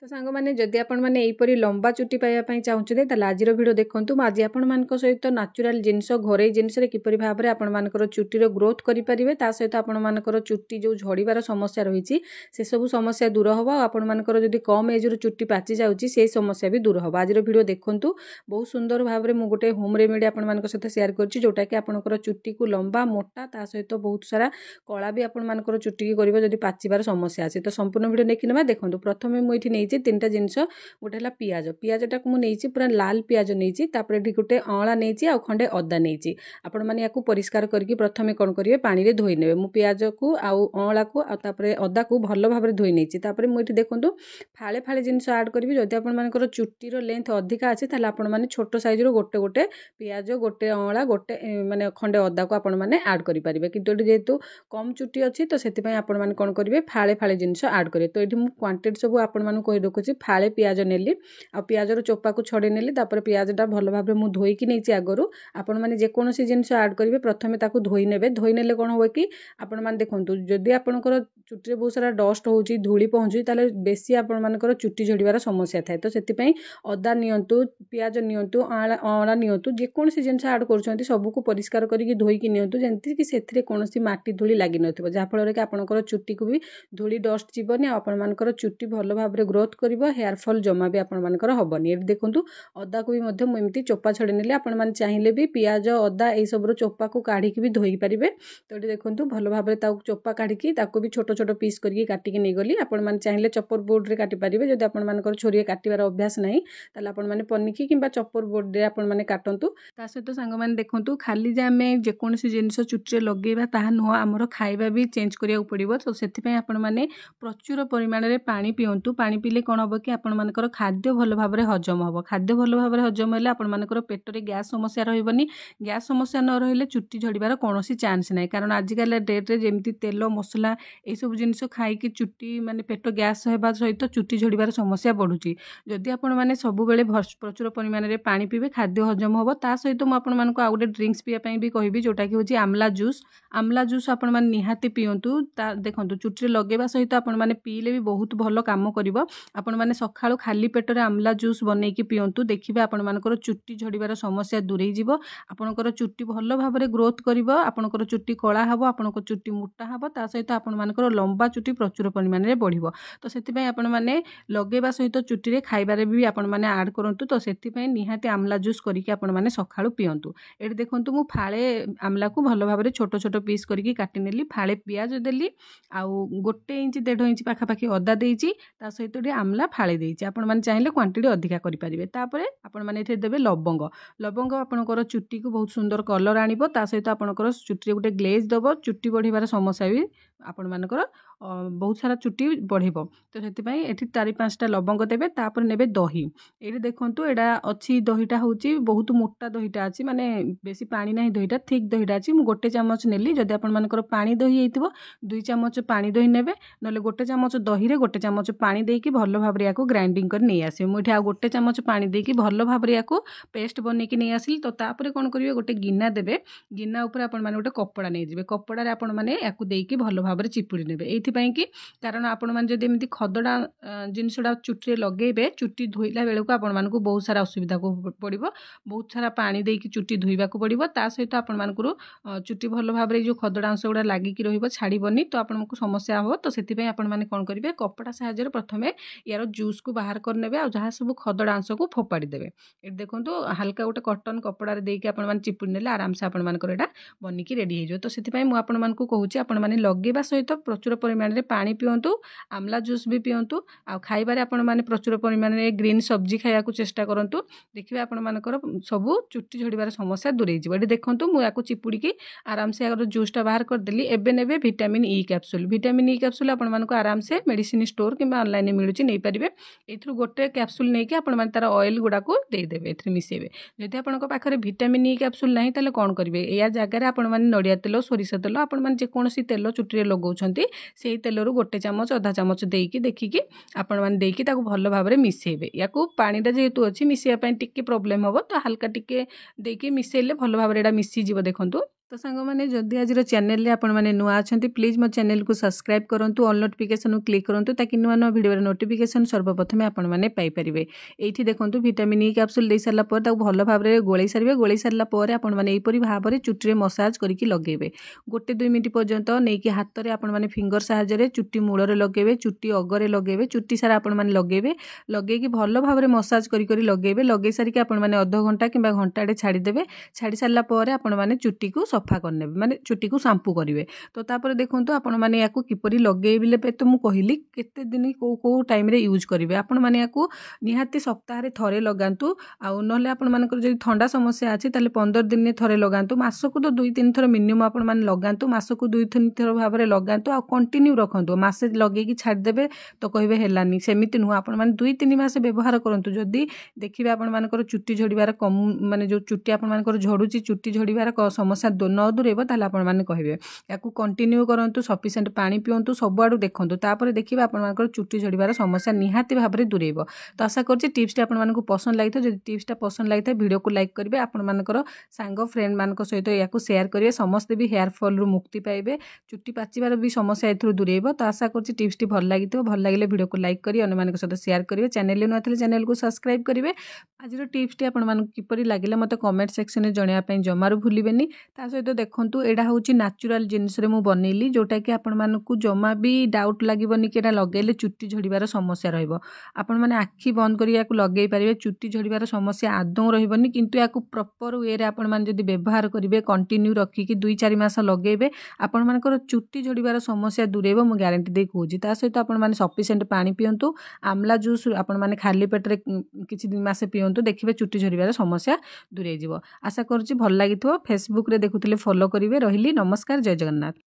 तो सांग मैंने जदि आपण मैंने यहीपरी लंबा चुट्टी पाइबा चाहूँगे ताल आज भिड देखूँ आज आपण सहित नाचुराल जिनस घरे जिनस किपरि भाव में आपर चुट्टीर ग्रोथ करेंगे ता सहित आपर चुट्टी जो झड़ार समस्या रही से सब समस्या दूर हम आपर जदि कम एज्रु चुट्टी पाचि जाऊँगी से समस्या भी दूर हम आज भिड देखूँ बहुत सुंदर भाव में मुझे गोटे होम रेमेडी आपण सहित सेयार कर जोटा कि आपंकर चुट्टी को लंबा मोटा ता सहित बहुत सारा कला भी आपर चुट्टी की कर पाचिबार समस्या अच्छे तो संपूर्ण भिड देखी ना देखूँ प्रथम मुझे नहीं 3टा जिनस गोटे है पियाज पियाजटा को मुझे पूरा लाल पियाज नहीं गोटे अँला नहीं आ खंडे अदा नहीं आपण मैंने या परिष्कार करके प्रथम कौन करेंगे पानी में धोई ने पियाज को अँला को अदा को भल भाव में धोई नहीं मुझे देखूँ फाड़े फाड़े जिनस आड करी जदि आपर चुट्टीर लेंथ अधिका अच्छे ताल आपण छोट सैज गोटे गोटे पियाज गोटे अँला गोटे माने खंडे अदा को आपण मैंने आड करेंगे किंतु जेहेतु कम चुट्टी अच्छी तो से कौन करेंगे फाड़े फाड़े जिनस आड करेंगे तो ये क्वांटिटी सब आपण कही रखुच्छी फाड़े पियाज नेली आ पियाजर चोपा को छड़े नेली तापर पियाजटा भल भाव में मुझे धोईकी नहीं आगरू आपण मैंने जेकोसी जिनस आड करेंगे प्रथम ताकू धोई ने धोई ने कौन हो कि आपण मैंने देखूँ जदि आपंकर चुट्टी बहुत सारा डस्ट हो धूली पहुँची ताले बेसी आपर चुट्टी झड़ार समस्या थाए तो से अदा नियंतु पियाज नियंतु अँला नियंतु जेकोसी जिनस आड कर सबको परिष्कार करके धोईकी नियंतु जमती कि से कौन माटी धूली लगी न जहाँफल कि आपंकर चुट्टी को भी धूली डस्ट जीवनी आपर चुट्टी भल भाव में ग्रोथ कर हेयर फॉल जमा भी आपर हेनी ये देखूँ अदा को भी एमती चोपा छड़े ने आपने चाहिए भी पियाज अदा ये सब चोपा को काढ़ी भी धोई पारे तो ये देखूँ भल भाव में चोपा काढ़ी भी छोट छोट पीस करके काटिकी नहीं गली आपने चाहिए चपर बोर्ड में काटिपारे जब आपर छोरी काटार अभ्यास ना ताल आपने पनिकी कि चपर बोर्ड में आपने काटतु ता सहित सांग मैंने देखूँ खाली जे आम जेकोसी जिनस चुट्टी लगेगा ता नुह आमर खाଇବା भी चेंज करा पड़ो तो से आपने प्रचुर परिमाण में पानी पिंतु पानी पीले कौन हम कि आपर खाद्य भल भाव में हजम हम खाद्य भल भाव में हजम है आपर पेटर गैस समस्या रही गैस समस्या न रही चुट्टी झड़ार कौन चान्स ना कारण आजिकल डेट्रे जमी तेल मसला ये सब जिन खाई चुट्टी माने पेट गैस होगा सहित चुट्टी झड़ार समस्या बढ़ुची जदि आपने सब प्रचुर परिमाण में पानी पीबे खाद्य हजम हम ता सहित मुझे आउ गोटे ड्रिंक्स पीवाई भी कहबी जोटा कि हूँ आमला जूस आपण मैंने निहाती पींतु देखो चुट्टी लगेवा सहित आपण मैंने पीले भी बहुत भल काम करिवो आपण मैंने सकाळु खाली पेटर आमला जूस बनैकी पींतु देखिए आपणकर चुट्टी झड़ार समस्या दूरे जीव आपणकर चुट्टी भल भाव में ग्रोथ करिवो आपणकर चुट्टी कला हबो आपणकर चुट्टी मोटा हबो ता सहित आपणकर लंबा चुट्टी प्रचुर परिमाण में बढ़िवो तो सेतिपई आपण माने लगेवा सहित चुट्टी रे खाइबारे भी आपण माने ऐड करंतु तो सेतिपई निहाती आमला जूस करिके आपण माने सकाळु पींतु एठी देखंतु मु फाळे आमला को भल भाव में छोट छोट पीस करके काटी नेली फाळे पियाज देली आउ 1 इंच 1.5 इंच पाखापाखि अदा देइची ता सहित आमला फाड़ी देइछि आपण माने चाहिए क्वांटिटी अधिका करि परिबे तापरे आपण माने एथे देबे लवंग लवंग आपणकर चुट्टी को बहुत सुंदर कलर आनिबो ता सहित आपणकर चुट्टी गोटे ग्लेज दबो चुट्टी बढ़िबार समस्या भी आपण मानकर बहुत सारा चुट्टी बढ़िबो तो सेतिपई एठी 4-5टा लवंग देबे तापर नेबे दही एठी देखंतु एडा अछि दहीटा होची बहुत मोटा दहीटा अछि माने बेसी पानी नाही दहीटा ठीक दहीटा अछि मु 1 चम्मच नेली जदि आपण मानकर पानी दही हेतिबो 2 चम्मच पानी दही नेबे नले 1 चम्मच दही रे 1 चम्मच पानी देकी भल भाव में याको ग्राइंडिंग कर नहीं आसे मुझे आ 1 चम्मच पानी देकी भल भाव में याको पेस्ट बनैकी नहीं आसिल तो तापर कौन करेंगे गोटे गिना देबे गिना उपर आपण माने गोटे कपड़ा नहीं जिबे कपड़ा रे आपण माने याको देकी भल भाव में चिपुड़ी नेबे एथि कि कारण आपण माने जदि एमती खदड़ा जिनसडा चुट्टी लगेबे चुट्टी धोइला बेलको आपण मानकु बहुत सारा असुविधा को पड़िबो बहुत सारा पानी देकी चुट्टी धोइबा को पड़िबो ता सहित आपण मानकु चुट्टी भल भाव में जो खदड़ा अंश गुडा लागिकी रहिबो छाड़ीबनी तो आपनको समस्या हो तो सेति आपण माने कौन करेंगे कपड़ा साहाय्य प्रथम यार जूस को बाहर करने आ जहाँ सब खदड़ा अंश को फोपाड़ी देवे ये देखो हल्का गोटे कटन कपड़ा देकी आपण माने चिपुड़ी नेले आराम से आपण मानकर एटा बनिकी रेडी हो तो सेति मु आपण मानकु कहूची आपण माने लगेबा सहित प्रचुर परिमाण में पानी पिंतु आमला जूस भी पिंतु आ खाइबारे आपण माने प्रचुर परिमाण में ग्रीन सब्जी खाया चेष्टा करंतु देखिबे आपण मानकर सब चुट्टी झड़ार समस्या दूरे जीव ये देखंतु मु याको चिपुड़ी आराम से अगर जूसटा बाहर कर देली एबे नेबे विटामिन ई कैप्सूल आपण मानकु आराम से मेडिसिन स्टोर कि ऑनलाइन मिलूँ नहीं पारे एथु गोटे कैप्सूल नहीं कि आपण तार ऑयल गुड़ा को देदेवे ए मिसेबे जदि आपण पाखे विटामिन ई कैप्सूल नहीं ताले कौन करेंगे या जगह आपण मैंने नड़िया तेल सोरिष तेल आपण मैंने जेकोसी तेल चुट्टी लगाउछंती से तेलरू 1 चम्मच अधा चम्मच देकी देखिकी आपण मैंने देकी ताको भल भाव में मिसेबे याकू पानीटा जेहेतु अच्छी मिसेबा टिके प्रोब्लेम हम तो हल्का टिके देकी मिसेले भल भाव में मिसी जीव देखंतु तो सांग मैंने जदि आज चैनल आपण मैंने नुआ अच्छा प्लीज मो चैनल को सब्सक्राइब करूँ ऑल नोटिफिकेशन क्लिक करूँ ताकि नुआ नुआ वीडियो नोटिफिकेशन सर्वप्रथम आपण मैंने पाइपर। ये देखो विटामिन ई कैप्सूल दे सारा भल भाव में गोल सारे गोल सारापर आपरी भाव में चुटी मसाज करके लगेबे 1-2 मिनट पर्यंत नहीं हाथ में आपण फिंगर साहाय्य चुटी मूल लगेबे चुटी अगरे लगेबे चुटी सारा आपण मैंने लगेबे लगे भल भाव में मसाज करी लगेबे लगे सारिक आपण मैंने अध घंटा कि घंटाटे छाड़ीदेवे छाड़ी सारापर आपण मैंने चुटी को सफा करने माने चुटी को शैम्पू करेंगे। तो तापर देखो आपण मैंने या किपरि लगेबे तो मुझे कहली केते दिन को टाइम रे यूज करेंगे आपण मैंने या निहाती सप्ताह थरे लगातु आउ ना आपण मानकर जो ठंडा समस्या अच्छी 15 दिन थरे लगातु मासक तो 2-3 थर मिनिमम आपण मैंने लगातु मासक 2-3 थर भाव में लगातु आ कंटिन्यू रखु मासे लगे छाड़देवे तो कहे हेलानी सेमिति नुह आपण मैंने 2-3 मास व्यवहार करूँ जदि देखिए आपण मानकर चुटी झड़ार कम माने जो चुटी आपण मानकर झड़ुची चुटी झड़ार समस्या न दूरेब ताले आपण माने कहिबे या कंटिन्यू करंतु सफिशिएंट पानी पियंतु सबआडू देखंतु तापर देखिबे आपण मानकर चुटी झड़ार समस्या निहाती भाव में दूरेब। तो आशा करछि टिप्स आपण मानकु पसंद लागितो जदि टिप्सटा पसंद लागिता वीडियो को लाइक करिवे आपण मानकर सांग फ्रेंड मानक सहित या शेयर करिवे समस्ते भी हेयर फॉल रु मुक्ति पाइबे चुटी पाचिबार भी समस्या एथुरु दूरेब। तो आशा करछि टिप्सटी भल लागितो भल लागिले वीडियो को लाइक करी अन्य मानक सहित शेयर करिवे चैनल नु आथले चैनल को सब्सक्राइब करिवे। आज टिप्सटी आपण मानकु किपरि लागिले मते कमेंट सेक्शन में जणिया पई जमारू भूलिबेनी। ता सहित देखंतु एडा होची नेचुरल जिनिस रे मु बनैली जोटा कि आपण मानकु जमा भी डाउट लागबनी कि एडा लगेले चुट्टी झड़ीबार समस्या रहइबो आपण माने आखि बंद करी याकु लगेई परिबे चुट्टी झड़ीबार समस्या आदौ रहइबनी किंतु याकु प्रॉपर वे रे आपण माने जदि व्यवहार करिवे कंटिन्यू रखी कि 2-4 मास लगेबे आपण मानकर चुट्टी झड़ीबार समस्या दूरेबो मु ग्यारंटी दे कहूची। ता सहित आपण माने सफिशिएंट पानी पियंतु आमला जूस आपण माने खाली पेट रे किछि दिन मासे पियंतु देखिबे चुट्टी झड़ीबार समस्या दूरे जिवो। आशा करछि भल लागिथो फेसबुक रे देखुथिले फॉलो करिवे रहिली नमस्कार जय जगन्नाथ।